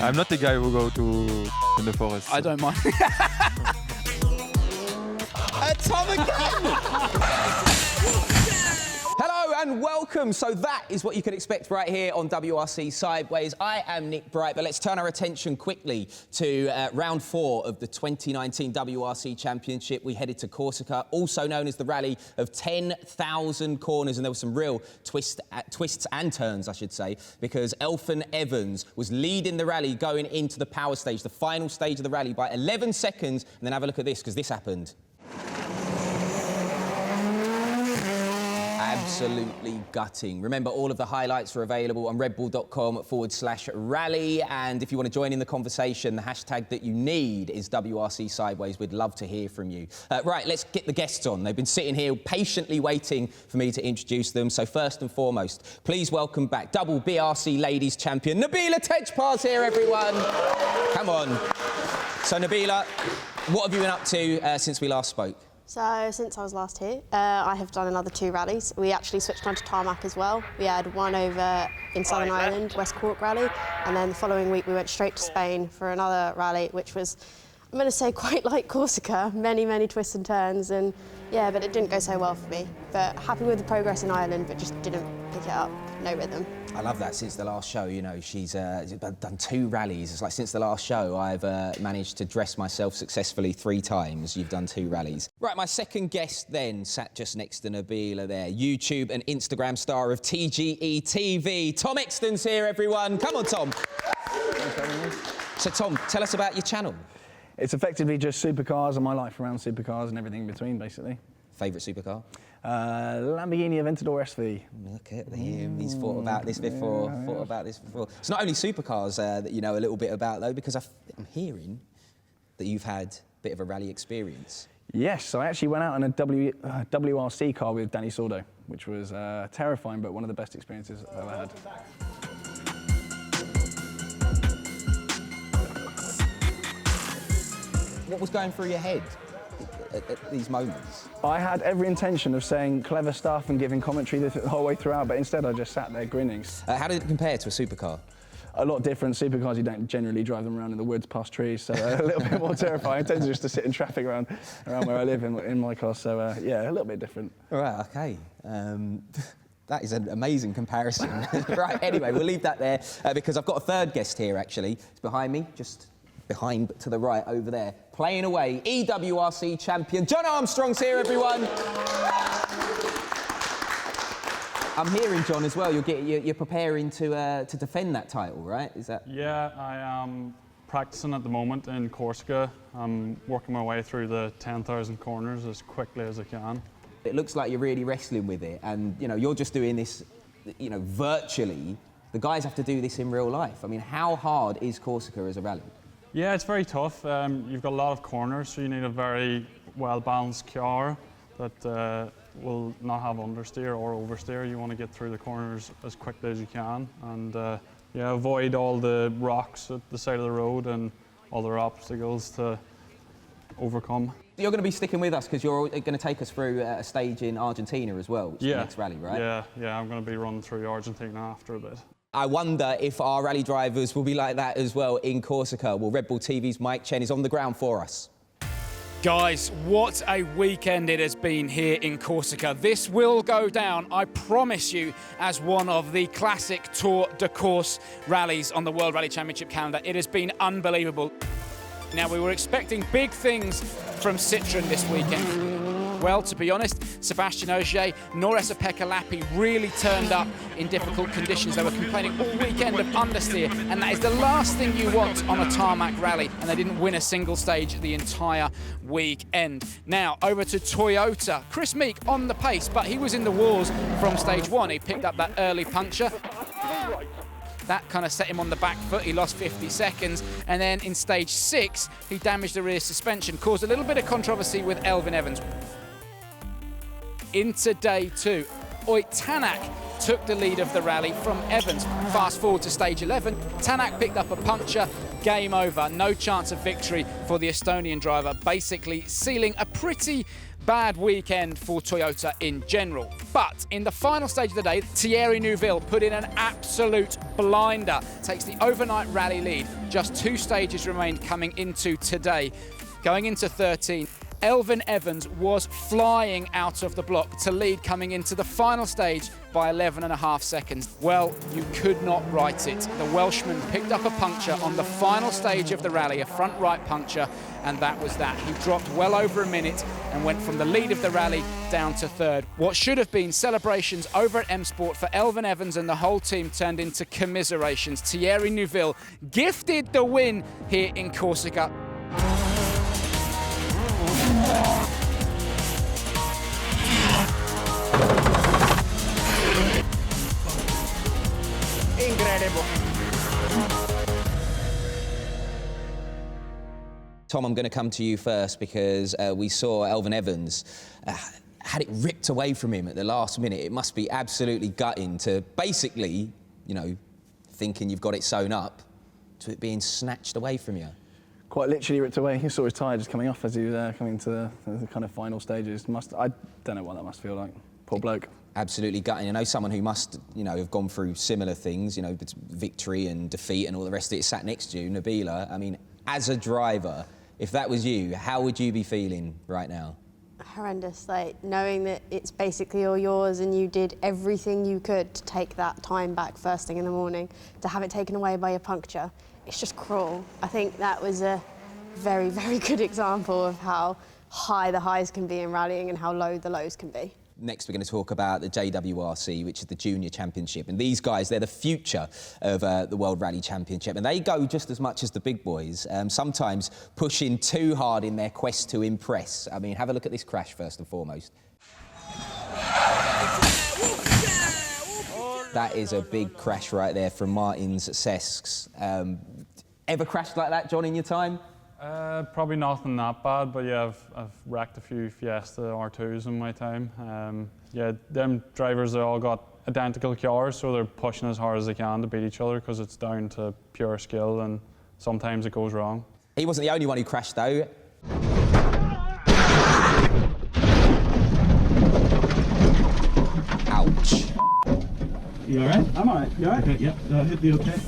I'm not the guy who go in the forest. I don't mind. Tom again! Hello and welcome. So that is what you can expect right here on WRC Sideways. I am Nick Bright, but let's turn our attention quickly to round 4 of the 2019 WRC Championship. We headed to Corsica, also known as the Rally of 10,000 Corners, and there were some real twists and turns, I should say, because Elfyn Evans was leading the rally going into the power stage, the final stage of the rally, by 11 seconds. And then have a look at this, because this happened. Absolutely gutting. Remember, all of the highlights are available on redbull.com/rally. And if you want to join in the conversation, the hashtag that you need is WRC Sideways. We'd love to hear from you. Right, let's get the guests on. They've been sitting here patiently waiting for me to introduce them. So first and foremost, please welcome back double BRC Ladies Champion, Nabila Tejpar's here, everyone. Come on. So Nabila, what have you been up to since we last spoke? So, since I was last here, I have done another 2 rallies. We actually switched on to Tanak as well. We had one over in Southern Ireland, West Cork rally, and then the following week we went straight to Spain for another rally, which was, I'm going to say, quite like Corsica. Many, many twists and turns, and yeah, but it didn't go so well for me. But happy with the progress in Ireland, but just didn't pick it up, no rhythm. I love that. Since the last show, you know, she's done 2 rallies. It's like since the last show, I've managed to dress myself successfully 3 times. You've done 2 rallies. Right, my second guest then sat just next to Nabila there. YouTube and Instagram star of TGE TV. Tom Exton's here, everyone. Come on, Tom. So, Tom, tell us about your channel. It's effectively just supercars and my life around supercars and everything in between, basically. Favourite supercar? Lamborghini Aventador SV. Look at him, he's thought about this before, It's not only supercars that you know a little bit about, though, because I'm hearing that you've had a bit of a rally experience. Yes, I actually went out in a WRC car with Danny Sordo, which was terrifying, but one of the best experiences I've ever had. What was going through your head at these moments? I had every intention of saying clever stuff and giving commentary the whole way throughout, but instead I just sat there grinning. How did it compare to a supercar? A lot different. Supercars, you don't generally drive them around in the woods past trees, so a little bit more terrifying. I tend to just to sit in traffic around where I live in my car, so yeah, a little bit different. All right, OK. That is an amazing comparison. Right, anyway, we'll leave that there because I've got a third guest here, actually. It's behind me, just behind to the right over there, playing away, eWRC champion Jon Armstrong's here, everyone. I'm hearing, Jon, as well, you're preparing to defend that title, right? Is that? Yeah, I am practicing at the moment in Corsica. I'm working my way through the 10,000 corners as quickly as I can. It looks like you're really wrestling with it, and you know you're just doing this, you know, virtually. The guys have to do this in real life. I mean, how hard is Corsica as a rally? Yeah, it's very tough. You've got a lot of corners, so you need a very well-balanced car that will not have understeer or oversteer. You want to get through the corners as quickly as you can, and yeah, avoid all the rocks at the side of the road and other obstacles to overcome. You're going to be sticking with us because you're going to take us through a stage in Argentina as well, which is the next rally, right? Yeah, I'm going to be running through Argentina after a bit. I wonder if our rally drivers will be like that as well in Corsica. Well, Red Bull TV's Mike Chen is on the ground for us. Guys, what a weekend it has been here in Corsica. This will go down, I promise you, as one of the classic Tour de Corse rallies on the World Rally Championship calendar. It has been unbelievable. Now, we were expecting big things from Citroën this weekend. Well, to be honest, Sebastian Ogier nor Esa-Pekka Lappi really turned up in difficult conditions. They were complaining all weekend of understeer, and that is the last thing you want on a tarmac rally, and they didn't win a single stage the entire weekend. Now, over to Toyota. Chris Meek on the pace, but he was in the wars from stage 1. He picked up that early puncture. That kind of set him on the back foot. He lost 50 seconds. And then in stage 6, he damaged the rear suspension, caused a little bit of controversy with Elfyn Evans. Into day 2, Tanak took the lead of the rally from Evans. Fast forward to stage 11, Tanak picked up a puncture, game over. No chance of victory for the Estonian driver, basically sealing a pretty bad weekend for Toyota in general. But in the final stage of the day, Thierry Neuville put in an absolute blinder, takes the overnight rally lead. Just 2 stages remained coming into today. Going into 13, Elfyn Evans was flying out of the block to lead coming into the final stage by 11.5 seconds. Well, you could not write it. The Welshman picked up a puncture on the final stage of the rally, a front right puncture, and that was that. He dropped well over a minute and went from the lead of the rally down to 3rd. What should have been celebrations over at M Sport for Elfyn Evans and the whole team turned into commiserations. Thierry Neuville gifted the win here in Corsica. Incredible. Tom, I'm going to come to you first because we saw Elfyn Evans had it ripped away from him at the last minute. It must be absolutely gutting to basically, you know, thinking you've got it sewn up to it being snatched away from you. Quite literally ripped away. He saw his tyre just coming off as he was coming to the kind of final stages. I don't know what that must feel like. Poor bloke. Absolutely gutting. I know someone who must, you know, have gone through similar things, you know, victory and defeat and all the rest of it, sat next to you, Nabila. I mean, as a driver, if that was you, how would you be feeling right now? Horrendous, like knowing that it's basically all yours and you did everything you could to take that time back first thing in the morning, to have it taken away by a puncture. It's just cruel. I think that was a very, very good example of how high the highs can be in rallying and how low the lows can be. Next, we're going to talk about the WRC, which is the Junior Championship. And these guys, they're the future of the World Rally Championship. And they go just as much as the big boys, sometimes pushing too hard in their quest to impress. I mean, have a look at this crash first and foremost. That is a big crash right there from Martin's Sesks. Ever crashed like that, John, in your time? Probably nothing that bad, but yeah, I've wrecked a few Fiesta R2s in my time. Yeah, them drivers, they all got identical cars, so they're pushing as hard as they can to beat each other because it's down to pure skill and sometimes it goes wrong. He wasn't the only one who crashed though. Ouch. You all right? I'm all right. You all right? Okay, yep. Hit the okay.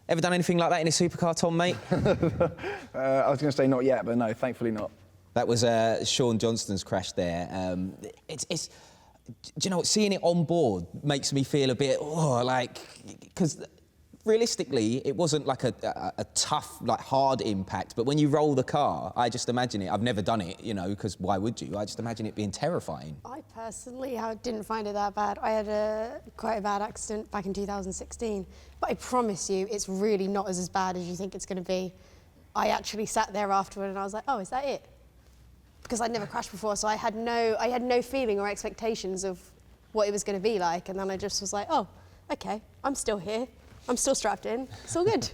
Ever done anything like that in a supercar, Tom, mate? I was going to say not yet, but no, thankfully not. That was Sean Johnston's crash there. Do you know what? Seeing it on board makes me feel a bit, because realistically, it wasn't like a tough, like hard impact. But when you roll the car, I just imagine it. I've never done it, you know, because why would you? I just imagine it being terrifying. I personally didn't find it that bad. I had quite a bad accident back in 2016. But I promise you, it's really not as bad as you think it's going to be. I actually sat there afterward and I was like, oh, is that it? Because I'd never crashed before, so I had no feeling or expectations of what it was going to be like. And then I just was like, oh, okay, I'm still here. I'm still strapped in. It's all good.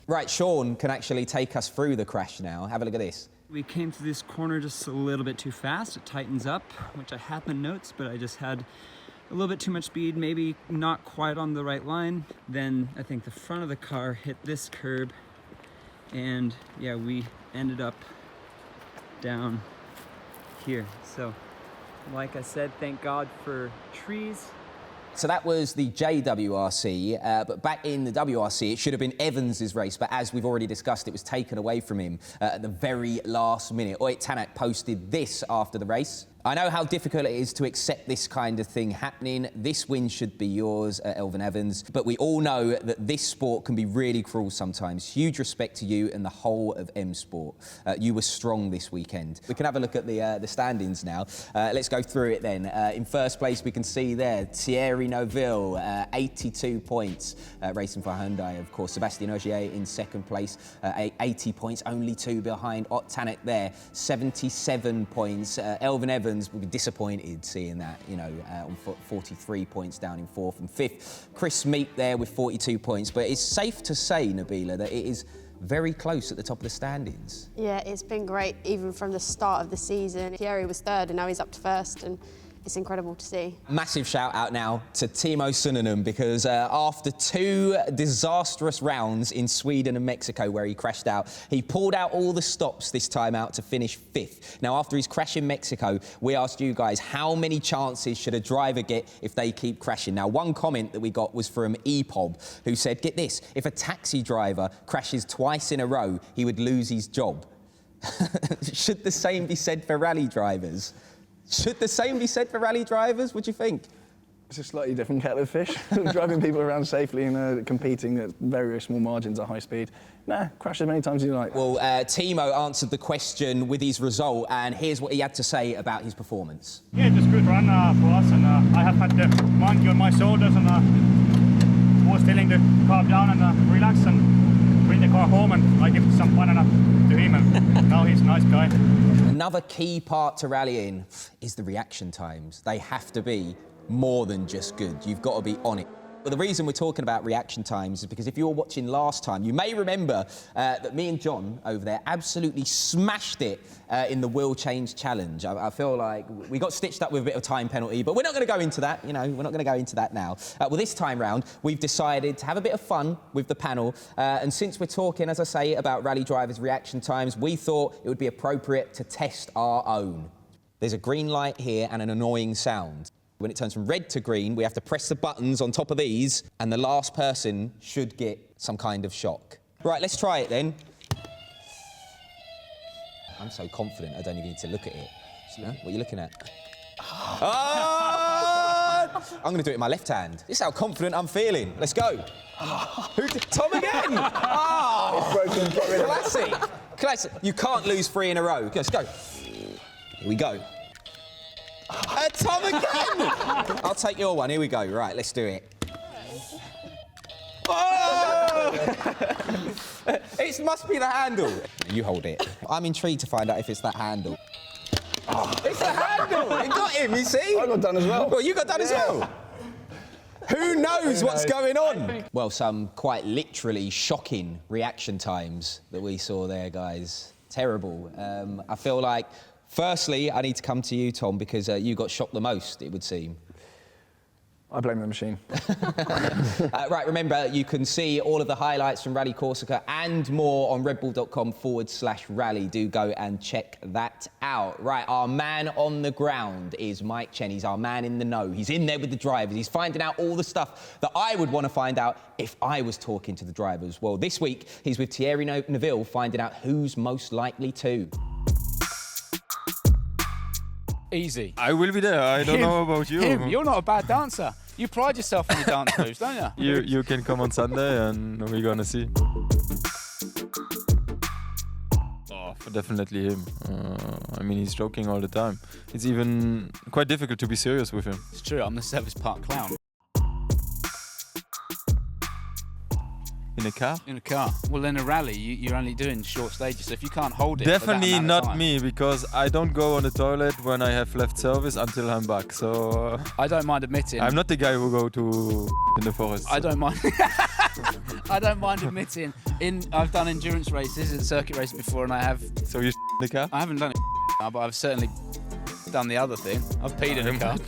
Right, Sean can actually take us through the crash now. Have a look at this. We came to this corner just a little bit too fast. It tightens up, which I had my notes, but I just had a little bit too much speed, maybe not quite on the right line. Then I think the front of the car hit this curb, and yeah, we ended up down here. So, like I said, thank God for trees. So that was the JWRC, but back in the WRC, it should have been Evans's race, but as we've already discussed, it was taken away from him at the very last minute. Tanak posted this after the race. I know how difficult it is to accept this kind of thing happening. This win should be yours, Elfyn Evans. But we all know that this sport can be really cruel sometimes. Huge respect to you and the whole of M Sport. You were strong this weekend. We can have a look at the standings now. Let's go through it then. In first place, we can see there, Thierry Neuville, 82 points, racing for Hyundai, of course. Sebastian Ogier in second place, 80 points, only 2 behind. Tanak there, 77 points. Elfyn Evans will be disappointed seeing that, you know, on 43 points down in 4th and 5th. Chris Meek there with 42 points, but it's safe to say, Nabila, that it is very close at the top of the standings. Yeah, it's been great, even from the start of the season. Thierry was 3rd and now he's up to 1st, and it's incredible to see. Massive shout out now to Timo Sunonen because after 2 disastrous rounds in Sweden and Mexico where he crashed out, he pulled out all the stops this time out to finish 5th. Now, after his crash in Mexico, we asked you guys how many chances should a driver get if they keep crashing. Now, one comment that we got was from EPOB, who said, get this, if a taxi driver crashes twice in a row, he would lose his job. Should the same be said for rally drivers? Should the same be said for rally drivers? What do you think? It's a slightly different kettle of fish. Driving people around safely and competing at very, very small margins at high speed. Nah, crash as many times as you like. Well, Timo answered the question with his result, and here's what he had to say about his performance. Yeah, it was a good run for us, and I have had the monkey on my shoulders, and was telling the car down and relax and bring the car home, and I give some banana to him, and now he's a nice guy. Another key part to rallying is the reaction times. They have to be more than just good. You've got to be on it. But the reason we're talking about reaction times is because if you were watching last time, you may remember that me and John over there absolutely smashed it in the wheel change challenge. I feel like we got stitched up with a bit of time penalty, but we're not going to go into that. You know, we're not going to go into that now. Well, this time round, we've decided to have a bit of fun with the panel. And since we're talking, as I say, about rally drivers' reaction times, we thought it would be appropriate to test our own. There's a green light here and an annoying sound. When it turns from red to green, we have to press the buttons on top of these, and the last person should get some kind of shock. Right, let's try it then. I'm so confident I don't even need to look at it. Huh? What are you looking at? Oh! I'm going to do it in my left hand. This is how confident I'm feeling. Let's go. Tom again! Oh! Broken, get rid of it. Classic. Classic. You can't lose 3 in a row. Let's go. Here we go. Tom again! I'll take your one. Here we go. Right, let's do it. Oh! It must be the handle. You hold it. I'm intrigued to find out if it's that handle. Oh. It's the handle! It got him, you see? I got done as well. Well, you got done as well. Who knows what's going on? Well, some quite literally shocking reaction times that we saw there, guys. Terrible. I feel like, firstly, I need to come to you, Tom, because you got shocked the most, it would seem. I blame the machine. Right, remember, you can see all of the highlights from Rally Corsica and more on redbull.com/rally. Do go and check that out. Right, our man on the ground is Mike Chen. He's our man in the know. He's in there with the drivers. He's finding out all the stuff that I would want to find out if I was talking to the drivers. Well, this week, he's with Thierry Neuville, finding out who's most likely to. Easy. I will be there. I don't know about you. You're not a bad dancer. You pride yourself on your dance moves, don't you? You can come on Sunday and we're gonna see. Oh, definitely him. I mean, he's joking all the time. It's even quite difficult to be serious with him. It's true. I'm the service park clown. In a car? In a car. Well, in a rally, you're only doing short stages, so if you can't hold it Definitely for that amount not of time, me, because I don't go on the toilet when I have left service until I'm back, so... I don't mind admitting... I'm not the guy who go to in the forest. I don't mind... I don't mind admitting, I've done endurance races and circuit races before, and I have... So you in the car? I haven't done it, but I've certainly done the other thing. I've peed in a car.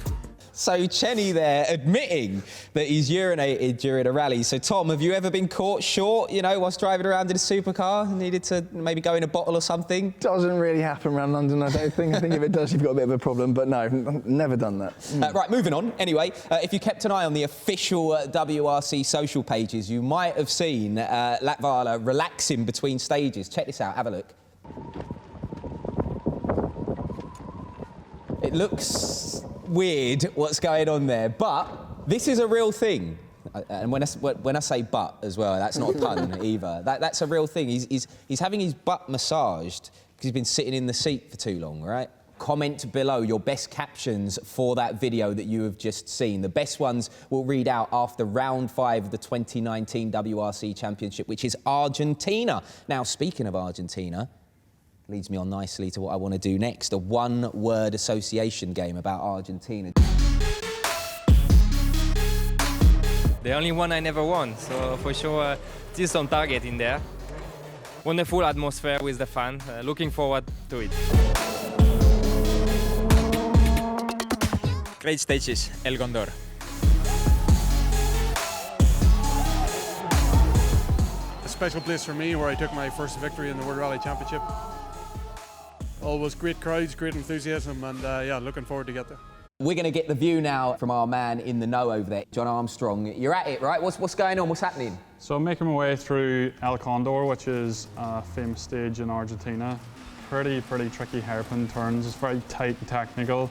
So Chenny there admitting that he's urinated during a rally. So Tom, have you ever been caught short, you know, whilst driving around in a supercar? Needed to maybe go in a bottle or something? Doesn't really happen around London, I don't think. I think if it does, you've got a bit of a problem. But no, never done that. Right, moving on. Anyway, if you kept an eye on the official WRC social pages, you might have seen Latvala relaxing between stages. Check this out. Have a look. It looks weird what's going on there, but this is a real thing. And when I say butt as well, that's not a pun either. That's a real thing. He's having his butt massaged because he's been sitting in the seat for too long, right? Comment below your best captions for that video that you have just seen. The best ones will read out after round 5 of the 2019 WRC Championship, which is Argentina. Now, speaking of Argentina, leads me on nicely to what I want to do next, a one-word association game about Argentina. The only one I never won, so for sure this on target in there. Wonderful atmosphere with the fan, looking forward to it. great stages, El Condor. A special place for me where I took my first victory in the World Rally Championship. Always great crowds, great enthusiasm, and yeah, looking forward to get there. We're going to get the view now from our man in the know over there, Jon Armstrong. You're at it, right? What's going on? What's happening? So I'm making my way through El Condor, which is a famous stage in Argentina. Pretty tricky hairpin turns. It's very tight and technical,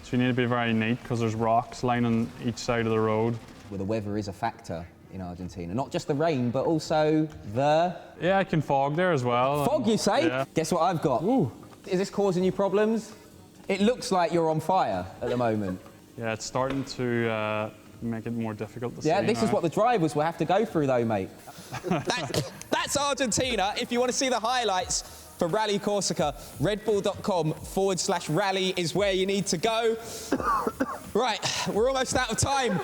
so you need to be very neat because there's rocks lining each side of the road. Well, the weather is a factor in Argentina. Not just the rain, but also the... Yeah, I can fog there as well. Fog, you say? Yeah. Guess what I've got? Ooh. Is this causing you problems? It looks like you're on fire at the moment. Yeah, it's starting to make it more difficult to see. Yeah, this now. is what the drivers will have to go through though, mate. That's Argentina. If you want to see the highlights for Rally Corsica, redbull.com/rally is where you need to go. Right, we're almost out of time.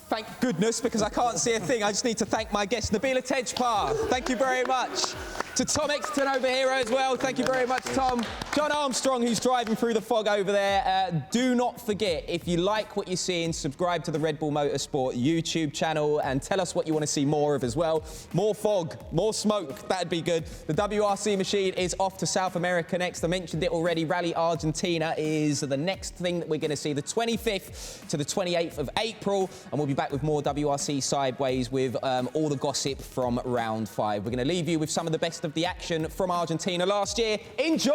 Thank goodness, because I can't see a thing. I just need to thank my guest, Nabila Tejpar. Thank you very much. To Tom Exton over here as well. Thank you very much, Tom. Jon Armstrong, who's driving through the fog over there. Do not forget, if you like what you're seeing, subscribe to the Red Bull Motorsport YouTube channel and tell us what you want to see more of as well. More fog, more smoke, that'd be good. The WRC machine is off to South America next. I mentioned it already. Rally Argentina is the next thing that we're going to see, the 25th to the 28th of April. And we'll be back with more WRC Sideways with all the gossip from round 5. We're going to leave you with some of the best of the action from Argentina last year. Enjoy!